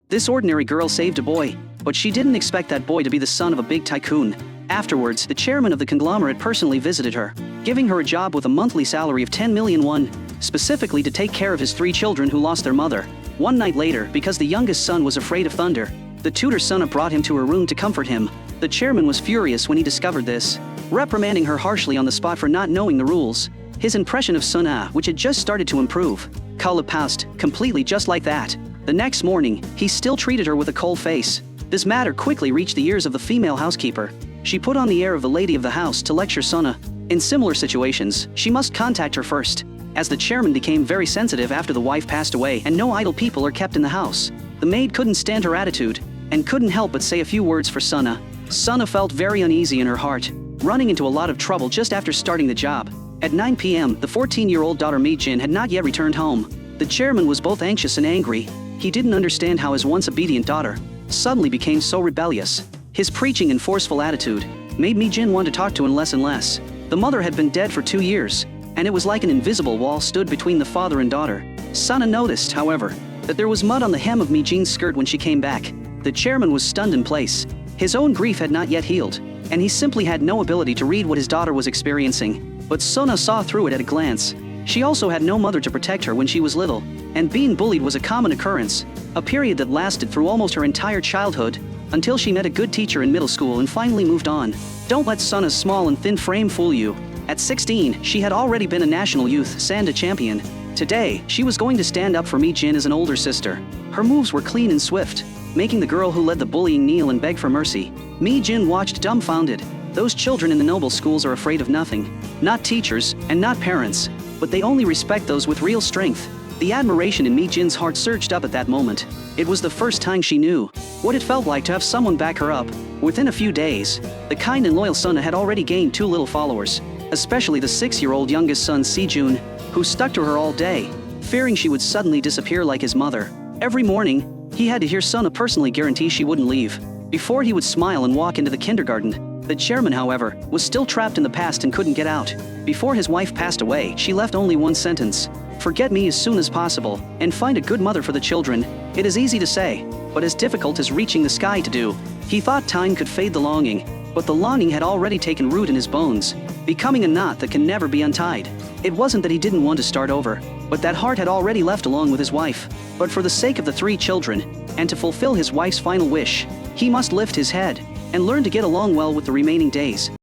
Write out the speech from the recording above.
This ordinary girl saved a boy, but she didn't expect that boy to be the son of a big tycoon. Afterwards, the chairman of the conglomerate personally visited her, giving her a job with a monthly salary of 10 million won, specifically to take care of his 3 children who lost their mother. One night later, because the youngest son was afraid of thunder, the tutor's son brought him to her room to comfort him. The chairman was furious when he discovered this, reprimanding her harshly on the spot for not knowing the rules. His impression of Suna, which had just started to improve, collapsed completely just like that. The next morning, he still treated her with a cold face. This matter quickly reached the ears of the female housekeeper. She put on the air of the lady of the house to lecture Suna. In similar situations, she must contact her first, as the chairman became very sensitive after the wife passed away and no idle people are kept in the house. The maid couldn't stand her attitude, and couldn't help but say a few words for Suna. Suna felt very uneasy in her heart, running into a lot of trouble just after starting the job. At 9 p.m., the 14-year-old daughter Mi-jin had not yet returned home. The chairman was both anxious and angry. He didn't understand how his once obedient daughter suddenly became so rebellious. His preaching and forceful attitude made Mi-jin want to talk to him less and less. The mother had been dead for 2 years, and it was like an invisible wall stood between the father and daughter. Suna noticed, however, that there was mud on the hem of Mi-jin's skirt when she came back. The chairman was stunned in place. His own grief had not yet healed, and he simply had no ability to read what his daughter was experiencing. But Suna saw through it at a glance. She also had no mother to protect her when she was little, and being bullied was a common occurrence, a period that lasted through almost her entire childhood, until she met a good teacher in middle school and finally moved on. Don't let Suna's small and thin frame fool you. At 16, she had already been a national youth Sanda champion. Today, she was going to stand up for Mi-jin as an older sister. Her moves were clean and swift, making the girl who led the bullying kneel and beg for mercy. Mi-jin watched dumbfounded. Those children in the noble schools are afraid of nothing. Not teachers, and not parents, but they only respect those with real strength. The admiration in Mi-jin's heart surged up at that moment. It was the first time she knew what it felt like to have someone back her up. Within a few days, the kind and loyal Suna had already gained 2 little followers, especially the 6-year-old youngest son Si-jun, who stuck to her all day, fearing she would suddenly disappear like his mother. Every morning, he had to hear Suna personally guarantee she wouldn't leave, before he would smile and walk into the kindergarten. The chairman, however, was still trapped in the past and couldn't get out. Before his wife passed away, she left only one sentence: "Forget me as soon as possible, and find a good mother for the children." It is easy to say, but as difficult as reaching the sky to do. He thought time could fade the longing, but the longing had already taken root in his bones, becoming a knot that can never be untied. It wasn't that he didn't want to start over, but that heart had already left along with his wife. But for the sake of the 3 children, and to fulfill his wife's final wish, he must lift his head and learn to get along well with the remaining days.